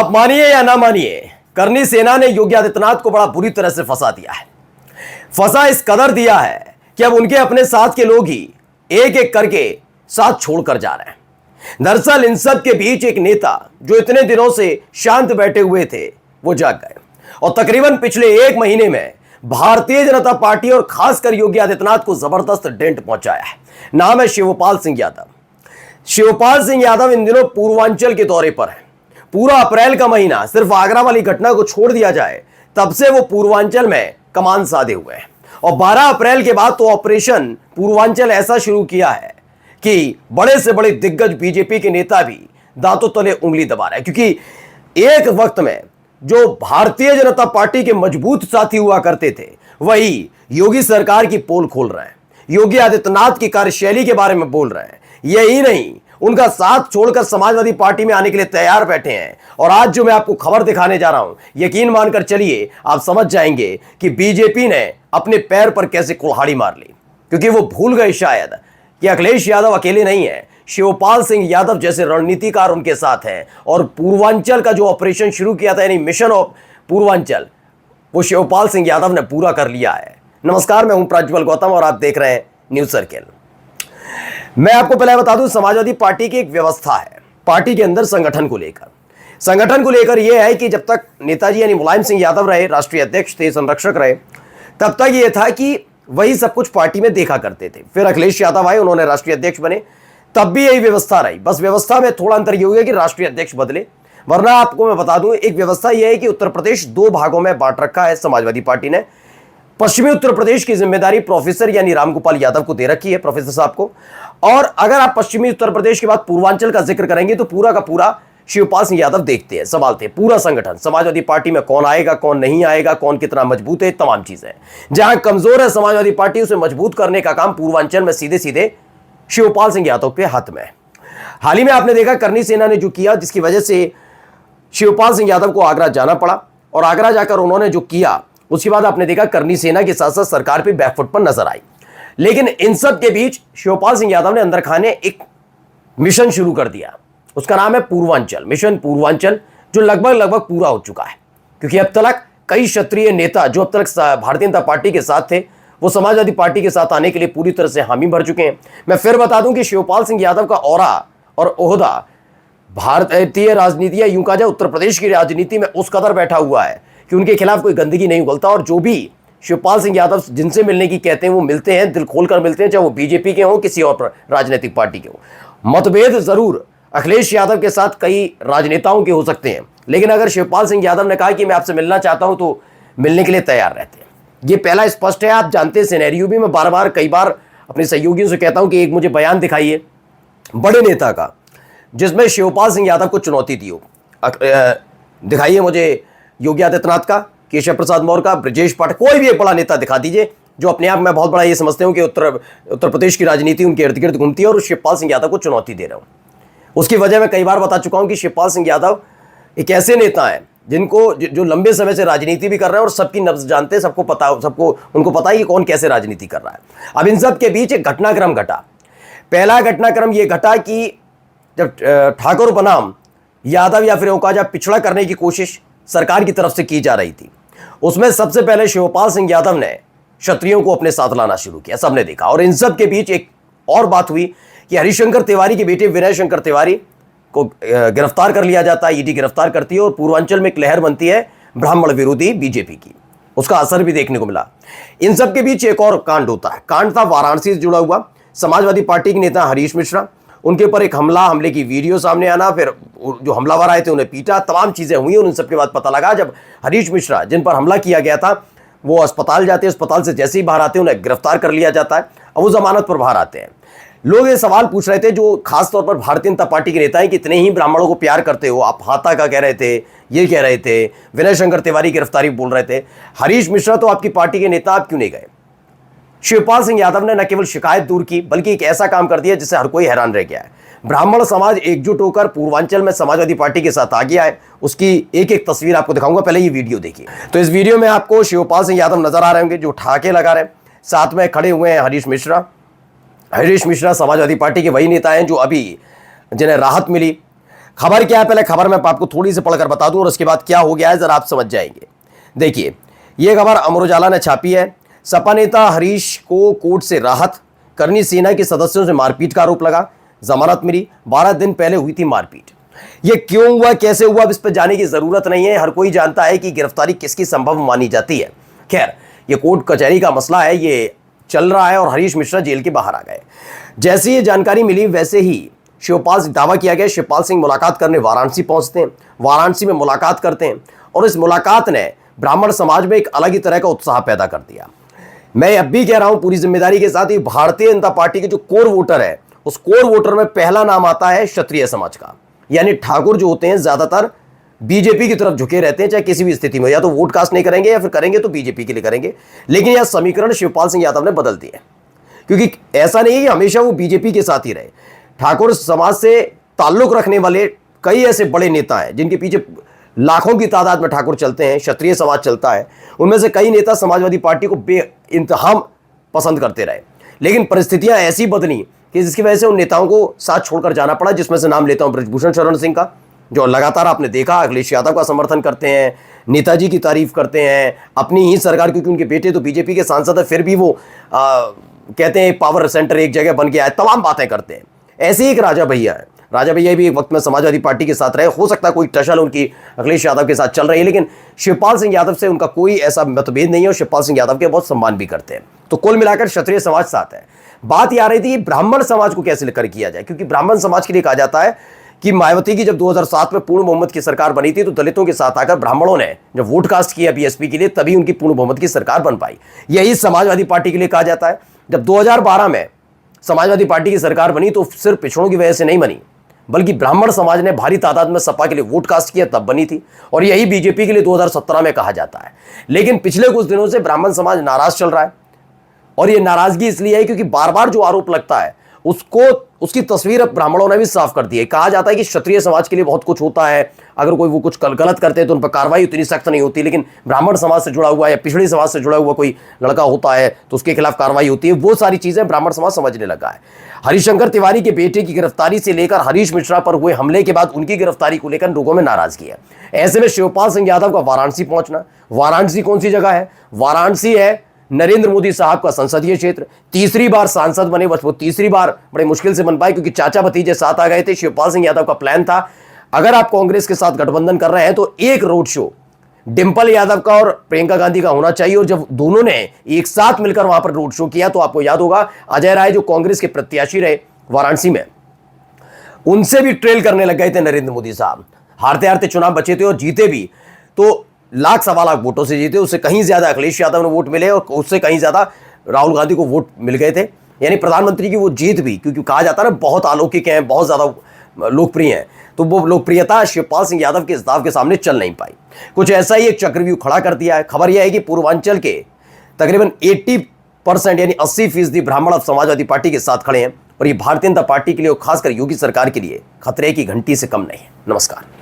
आप मानिए या ना मानिए, करनी सेना ने योगी आदित्यनाथ को बड़ा बुरी तरह से फंसा दिया है। फंसा इस कदर दिया है कि अब उनके अपने साथ के लोग ही एक एक करके साथ छोड़कर जा रहे हैं। दरअसल इन सब के बीच एक नेता जो इतने दिनों से शांत बैठे हुए थे, वो जाग गए और तकरीबन पिछले एक महीने में भारतीय जनता पार्टी और खासकर योगी आदित्यनाथ को जबरदस्त डेंट पहुंचाया है। नाम है शिवपाल सिंह यादव। शिवपाल सिंह यादव इन दिनों पूर्वांचल के दौरे पर है। पूरा अप्रैल का महीना, सिर्फ आगरा वाली घटना को छोड़ दिया जाए, तब से वो पूर्वांचल में कमान साधे हुए हैं और 12 अप्रैल के बाद तो ऑपरेशन पूर्वांचल ऐसा शुरू किया है कि बड़े से बड़े दिग्गज बीजेपी के नेता भी दांतों तले उंगली दबा रहे हैं, क्योंकि एक वक्त में जो भारतीय जनता पार्टी के मजबूत साथी हुआ करते थे, वही योगी सरकार की पोल खोल रहे हैं, योगी आदित्यनाथ की कार्यशैली के बारे में बोल रहे हैं। यही नहीं, उनका साथ छोड़कर समाजवादी पार्टी में आने के लिए तैयार बैठे हैं। और आज जो मैं आपको खबर दिखाने जा रहा हूं, यकीन मानकर चलिए, आप समझ जाएंगे कि बीजेपी ने अपने पैर पर कैसे कुल्हाड़ी मार ली, क्योंकि वो भूल गए शायद कि अखिलेश यादव अकेले नहीं है, शिवपाल सिंह यादव जैसे रणनीतिकार उनके साथ हैं। और पूर्वांचल का जो ऑपरेशन शुरू किया था, यानी मिशन ऑफ पूर्वांचल, वो शिवपाल सिंह यादव ने पूरा कर लिया है। नमस्कार, मैं हूं प्रज्वल गौतम और आप देख रहे हैं न्यूज सर्किल। मैं आपको पहले बता दूं, समाजवादी पार्टी की एक व्यवस्था है पार्टी के अंदर संगठन को लेकर यह है कि जब तक नेताजी यानी मुलायम सिंह यादव रहे, राष्ट्रीय अध्यक्ष थे, संरक्षक रहे, तब तक यह था कि वही सब कुछ पार्टी में देखा करते थे। फिर अखिलेश यादव आए, उन्होंने राष्ट्रीय अध्यक्ष बने, तब भी यही व्यवस्था रही। बस व्यवस्था में थोड़ा अंतर यह हो गया कि राष्ट्रीय अध्यक्ष बदले, वरना आपको मैं बता दूं, एक व्यवस्था यह है कि उत्तर प्रदेश 2 भागों में बांट रखा है समाजवादी पार्टी ने। पश्चिमी उत्तर प्रदेश की जिम्मेदारी प्रोफेसर यानी रामगोपाल यादव को दे रखी है, प्रोफेसर साहब को। और अगर आप पश्चिमी उत्तर प्रदेश के बाद पूर्वांचल का जिक्र करेंगे तो पूरा का पूरा शिवपाल सिंह यादव देखते हैं, संभालते हैं पूरा संगठन। समाजवादी पार्टी में कौन आएगा, कौन नहीं आएगा, कौन कितना मजबूत है, तमाम चीजें। जहां कमजोर है समाजवादी पार्टी, उसे मजबूत करने का काम पूर्वांचल में सीधे सीधे शिवपाल सिंह यादव के हाथ में। हाल ही में आपने देखा करनी सेना ने जो किया, जिसकी वजह से शिवपाल सिंह यादव को आगरा जाना पड़ा, और आगरा जाकर उन्होंने जो किया, उसके बाद आपने देखा करनी सेना के साथ साथ सरकार पे बैकफुट पर नजर आई। लेकिन इन सब के बीच शिवपाल सिंह यादव ने अंदर खाने एक मिशन शुरू कर दिया। उसका नाम है पूर्वांचल, मिशन पूर्वांचल, जो लगभग पूरा हो चुका है। क्योंकि अब तक कई क्षत्रिय नेता जो अब तक भारतीय जनता पार्टी के साथ थे, वो समाजवादी पार्टी के साथ आने के लिए पूरी तरह से हामी भर चुके हैं। मैं फिर बता दूं कि शिवपाल सिंह यादव का औरा और ओहदा भारतीय राजनीति या यूं कहा जाए उत्तर प्रदेश की राजनीति में उस कदर बैठा हुआ है कि उनके खिलाफ कोई गंदगी नहीं उगलता। और जो भी शिवपाल सिंह यादव जिनसे मिलने की कहते हैं, वो मिलते हैं, दिल खोलकर मिलते हैं, चाहे वो बीजेपी के हों, किसी और राजनीतिक पार्टी के हों। मतभेद जरूर अखिलेश यादव के साथ कई राजनेताओं के हो सकते हैं, लेकिन अगर शिवपाल सिंह यादव ने कहा कि मैं आपसे मिलना चाहता हूं, तो मिलने के लिए तैयार रहते हैं। ये पहला स्पष्ट है। आप जानते हैं सिनेरियो भी मैं बार बार कई बार अपने सहयोगियों से कहता हूं कि एक मुझे बयान दिखाइए बड़े नेता का, जिसमें शिवपाल सिंह यादव को चुनौती दी हो। दिखाइए मुझे योगी आदित्यनाथ का, केशव प्रसाद मौर्य का, ब्रजेश पाठक, कोई भी एक बड़ा नेता दिखा दीजिए जो अपने आप में बहुत बड़ा ये समझते हो कि उत्तर प्रदेश की राजनीति उनके इर्द गिर्द घूमती है, और शिवपाल सिंह यादव को चुनौती दे रहा हूं। उसकी वजह मैं कई बार बता चुका हूं कि शिवपाल सिंह यादव एक ऐसे नेता हैं जिनको जो लंबे समय से राजनीति भी कर रहे हैं और सबकी नब्ज जानते हैं, उनको पता है कि कौन कैसे राजनीति कर रहा है। अब इन सब के बीच एक घटनाक्रम घटा। पहला घटनाक्रम यह घटा कि जब ठाकुर बनाम यादव या फिर उनका जब पिछड़ा करने की कोशिश सरकार की तरफ से की जा रही थी, उसमें सबसे पहले शिवपाल सिंह यादव ने क्षत्रियों को अपने साथ लाना शुरू किया, सबने देखा। और इन सब के बीच एक और बात हुई कि हरिशंकर तिवारी के बेटे विनय शंकर तिवारी को गिरफ्तार कर लिया जाता है, ईडी गिरफ्तार करती है, और पूर्वांचल में एक लहर बनती है ब्राह्मण विरोधी बीजेपी की। उसका असर भी देखने को मिला। इन सब के बीच एक और कांड होता है। कांड था वाराणसी से जुड़ा हुआ। समाजवादी पार्टी के नेता हरीश मिश्रा, उनके ऊपर एक हमले की वीडियो सामने आना, फिर जो हमलावर आए थे उन्हें पीटा, तमाम चीजें हुई। और उन सबके बाद पता लगा जब हरीश मिश्रा, जिन पर हमला किया गया था, वो अस्पताल जाते हैं, अस्पताल से जैसे ही बाहर आते हैं उन्हें गिरफ्तार कर लिया जाता है। अब वो जमानत पर बाहर आते हैं। लोग ये सवाल पूछ रहे थे, जो खासतौर पर भारतीय जनता पार्टी के नेता हैं, कि इतने ही ब्राह्मणों को प्यार करते हो, आप हाथा का कह रहे थे, ये कह रहे थे, विनय शंकर तिवारी गिरफ्तारी बोल रहे थे, हरीश मिश्रा तो आपकी पार्टी के नेता, आप क्यों नहीं गए? शिवपाल सिंह यादव ने न केवल शिकायत दूर की, बल्कि एक ऐसा काम कर दिया जिससे हर कोई हैरान रह गया है। ब्राह्मण समाज एकजुट होकर पूर्वांचल में समाजवादी पार्टी के साथ आ गया है। उसकी एक एक तस्वीर आपको दिखाऊंगा, पहले ये वीडियो देखिए। तो इस वीडियो में आपको शिवपाल सिंह यादव नजर आ रहे होंगे जो ठाके लगा रहे हैं, साथ में खड़े हुए हैं हरीश मिश्रा। हरीश मिश्रा समाजवादी पार्टी के वही नेता हैं जो अभी जिन्हें राहत मिली। खबर क्या है, पहले खबर मैं आपको थोड़ी सी पढ़कर बता दूं और उसके बाद क्या हो गया है जरा आप समझ जाएंगे। देखिए, यह खबर अमर उजाला ने छापी है। सपा नेता हरीश को कोर्ट से राहत, करनी सेना के सदस्यों से मारपीट का आरोप लगा, जमानत मिली। 12 दिन पहले हुई थी मारपीट। यह क्यों हुआ, कैसे हुआ, इस पर जाने की जरूरत नहीं है। हर कोई जानता है कि गिरफ्तारी किसकी संभव मानी जाती है। खैर, यह कोर्ट कचहरी का मसला है, यह चल रहा है और हरीश मिश्रा जेल के बाहर आ गए। जैसी ये जानकारी मिली वैसे ही शिवपाल से दावा किया गया। शिवपाल सिंह मुलाकात करने वाराणसी पहुंचते हैं, वाराणसी में मुलाकात करते हैं और इस मुलाकात ने ब्राह्मण समाज में एक अलग ही तरह का उत्साह पैदा कर दिया। मैं अब भी कह रहा हूं पूरी जिम्मेदारी के साथ, ही भारतीय जनता पार्टी के जो कोर वोटर है, उस कोर वोटर में पहला नाम आता है क्षत्रिय समाज का। यानी ठाकुर जो होते हैं ज्यादातर बीजेपी की तरफ झुके रहते हैं, चाहे किसी भी स्थिति में, या तो वोट कास्ट नहीं करेंगे या फिर करेंगे तो बीजेपी के लिए करेंगे। लेकिन यह समीकरण शिवपाल सिंह यादव ने बदल दिया, क्योंकि ऐसा नहीं है कि हमेशा वो बीजेपी के साथ ही रहे। ठाकुर समाज से ताल्लुक रखने वाले कई ऐसे बड़े नेता हैं जिनके पीछे लाखों की तादाद में ठाकुर चलते हैं, क्षत्रिय समाज चलता है। उनमें से कई नेता समाजवादी पार्टी को बेइंतहा पसंद करते रहे, लेकिन परिस्थितियां ऐसी बदली कि जिसकी वजह से उन नेताओं को साथ छोड़कर जाना पड़ा। जिसमें से नाम लेता हूं ब्रजभूषण शरण सिंह का, जो लगातार आपने देखा अखिलेश यादव का समर्थन करते हैं, नेताजी की तारीफ करते हैं, अपनी ही सरकार, क्योंकि उनके बेटे तो बीजेपी के सांसद है, फिर भी वो कहते हैं पावर सेंटर एक जगह बन गया है, तमाम बातें करते हैं। ऐसे ही एक राजा भैया है, राजा भैया भी एक वक्त में समाजवादी पार्टी के साथ रहे। हो सकता है कोई टसल उनकी अखिलेश यादव के साथ चल रही है, लेकिन शिवपाल सिंह यादव से उनका कोई ऐसा मतभेद नहीं है और शिवपाल सिंह यादव के बहुत सम्मान भी करते हैं। तो कुल मिलाकर क्षत्रिय समाज साथ है। बात यह आ रही थी कि ब्राह्मण समाज को कैसे लेकर किया जाए, क्योंकि ब्राह्मण समाज के लिए कहा जाता है कि मायावती की जब 2007 में पूर्ण बहुमत की सरकार बनी थी तो दलितों के साथ आकर ब्राह्मणों ने जब वोट कास्ट किया बीएसपी के लिए, तभी उनकी पूर्ण बहुमत की सरकार बन पाई। यही समाजवादी पार्टी के लिए कहा जाता है। जब 2012 में समाजवादी पार्टी की सरकार बनी तो सिर्फ पिछड़ों की वजह से नहीं बनी, बल्कि ब्राह्मण समाज ने भारी तादाद में सपा के लिए वोट कास्ट किया, तब बनी थी। और यही बीजेपी के लिए 2017 में कहा जाता है। लेकिन पिछले कुछ दिनों से ब्राह्मण समाज नाराज चल रहा है, और यह नाराजगी इसलिए है क्योंकि बार बार जो आरोप लगता है उसकी तस्वीर अब ब्राह्मणों ने भी साफ कर दी है। कहा जाता है कि क्षत्रिय समाज के लिए बहुत कुछ होता है, अगर कोई वो कुछ गलत करते हैं तो उन पर कार्रवाई उतनी सख्त नहीं होती, लेकिन ब्राह्मण समाज से जुड़ा हुआ या पिछड़ी समाज से जुड़ा हुआ कोई लड़का होता है तो उसके खिलाफ कार्रवाई होती है। वो सारी चीजें ब्राह्मण समाज समझने लगा है। हरिशंकर तिवारी के बेटे की गिरफ्तारी से लेकर हरीश मिश्रा पर हुए हमले के बाद उनकी गिरफ्तारी को लेकर लोगों में नाराजगी है। ऐसे में शिवपाल सिंह यादव का वाराणसी पहुंचना, वाराणसी कौन सी जगह है? वाराणसी है नरेंद्र मोदी साहब का संसदीय क्षेत्र। तीसरी बार सांसद बने, बस वो तीसरी बार बड़े मुश्किल से बन पाए क्योंकि चाचा भतीजे साथ आ गए थे। शिवपाल सिंह यादव का प्लान था, अगर आप कांग्रेस के साथ गठबंधन कर रहे हैं तो एक रोड शो डिंपल यादव का और प्रियंका गांधी का होना चाहिए। और जब दोनों ने एक साथ मिलकर वहां पर रोड शो किया तो आपको याद होगा अजय राय जो कांग्रेस के प्रत्याशी रहे वाराणसी में, उनसे भी ट्रेल करने लग गए थे नरेंद्र मोदी साहब। हारते हारते चुनाव बचे थे और जीते भी तो लाख सवा लाख वोटों से जीते। उससे कहीं ज्यादा अखिलेश यादव ने वोट मिले और उससे कहीं ज्यादा राहुल गांधी को वोट मिल गए थे। यानी प्रधानमंत्री की वो जीत भी, क्योंकि कहा जाता है ना बहुत अलौकिक हैं, बहुत ज्यादा लोकप्रिय हैं, तो वो लोकप्रियता शिवपाल सिंह यादव के इस दाव के सामने चल नहीं पाई। कुछ ऐसा ही एक चक्रव्यूह खड़ा कर दिया है। खबर यह है कि पूर्वांचल के तकरीबन 80% यानी 80% ब्राह्मण अब समाजवादी पार्टी के साथ खड़े हैं और ये भारतीय जनता पार्टी के लिए और खासकर योगी सरकार के लिए खतरे की घंटी से कम नहीं है। नमस्कार।